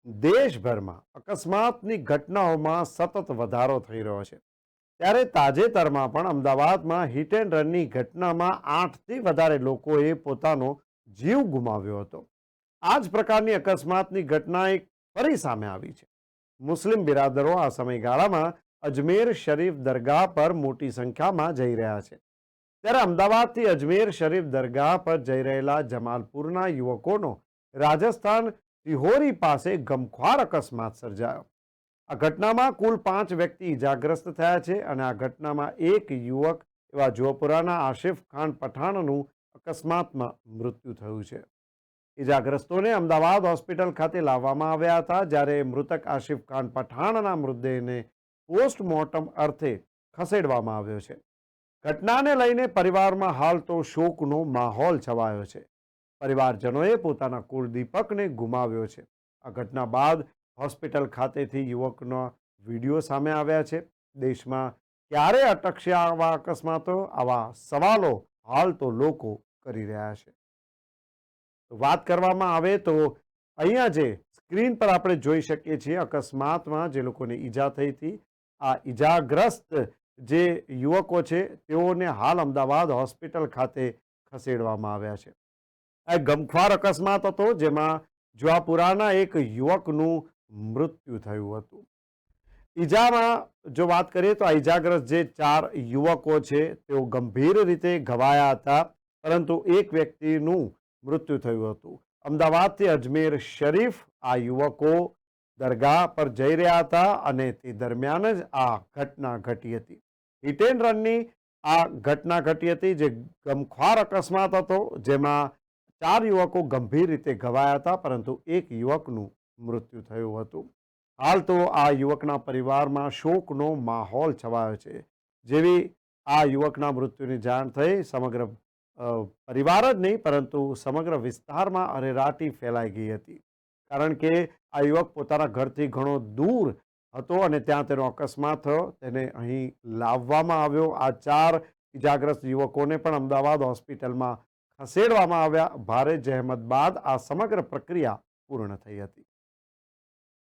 દેશભરમાં અકસ્માતની ઘટનાઓમાં સતત વધારો થઈ રહ્યો છે. ત્યારે તાજેતરમાં પણ અમદાવાદમાં હિટ એન્ડ રનની ઘટનામાં 8થી વધારે લોકોએ પોતાનો જીવ ગુમાવ્યો હતો. આ જ પ્રકારની અકસ્માતની ઘટના એક ફરી સામે આવી છે. મુસ્લિમ બિરાદરો આ સમયગાળામાં અજમેર શરીફ દરગાહ પર મોટી સંખ્યામાં જઈ રહ્યા છે. ત્યારે અમદાવાદથી અજમેર શરીફ દરગાહ પર જઈ રહેલા જમાલપુરના યુવકોનો રાજસ્થાન સિહોરી પાસે ગમખ્વાર અકસ્માત સર્જાયો. આ ઘટનામાં કુલ 5 વ્યક્તિ ઇજાગ્રસ્ત થયા છે અને આ ઘટનામાં એક યુવક એવા જોપુરાના આશિફ ખાન પઠાણનું અકસ્માતમાં મૃત્યુ થયું છે. ઇજાગ્રસ્તોને અમદાવાદ હોસ્પિટલ ખાતે લાવવામાં આવ્યા હતા, જ્યારે મૃતક આશિફ ખાન પઠાણના મૃતદેહને પોસ્ટમોર્ટમ અર્થે ખસેડવામાં આવ્યો છે. ઘટનાને લઈને પરિવારમાં હાલ તો શોકનો માહોલ છવાયો છે. પરિવારજનોએ પોતાના કુળદીપકને ગુમાવ્યો છે. આ ઘટના બાદ હોસ્પિટલ ખાતેથી યુવકના વિડીયો સામે આવ્યા છે. દેશમાં ક્યારે અટકશે આવા અકસ્માતો? આવા સવાલો હાલ તો લોકો કરી રહ્યા છે. વાત કરવામાં આવે તો અહીંયા જે સ્ક્રીન પર આપણે જોઈ શકીએ છીએ, અકસ્માતમાં જે લોકોને ઈજા થઈ હતી, આ ઈજાગ્રસ્ત જે યુવકો છે તેઓને હાલ અમદાવાદ હોસ્પિટલ ખાતે ખસેડવામાં આવ્યા છે. આ ગમખ્વાર અકસ્માત હતો, જેમાં જુહાપુરાના એક યુવકનું મૃત્યુ થયું હતું. ઈજામાં જો વાત કરીએ તો આ ઈજાગ્રસ્ત જે 4 યુવકો છે તેઓ ગંભીર રીતે ઘવાયા હતા, પરંતુ એક વ્યક્તિનું મૃત્યુ થયું હતું. અમદાવાદથી અજમેર શરીફ આ યુવકો દરગાહ પર જઈ રહ્યા હતા અને તે દરમિયાન જ આ ઘટના ઘટી હતી. હિટ એન્ડ રનની આ ઘટના ઘટી હતી, જે ગમખ્વાર અકસ્માત હતો, જેમાં 4 યુવકો ગંભીર રીતે ઘવાયા હતા, પરંતુ એક યુવકનું મૃત્યુ થયું હતું. હાલ તો આ યુવકના પરિવારમાં શોકનો માહોલ છવાયો છે. જેવી આ યુવકના મૃત્યુની જાણ થઈ, સમગ્ર પરિવાર જ નહીં પરંતુ સમગ્ર વિસ્તારમાં અરેરાટી ફેલાઈ ગઈ હતી. કારણ કે આ યુવક પોતાના ઘરથી ઘણો દૂર હતો અને ત્યાં તેનો અકસ્માત થયો. તેને અહીં લાવવામાં આવ્યો. આ 4 ઇજાગ્રસ્ત યુવકોને પણ અમદાવાદ હોસ્પિટલમાં ખસેડવામાં આવ્યા. ભારે જહેમત બાદ આ સમગ્ર પ્રક્રિયા પૂર્ણ થઈ હતી.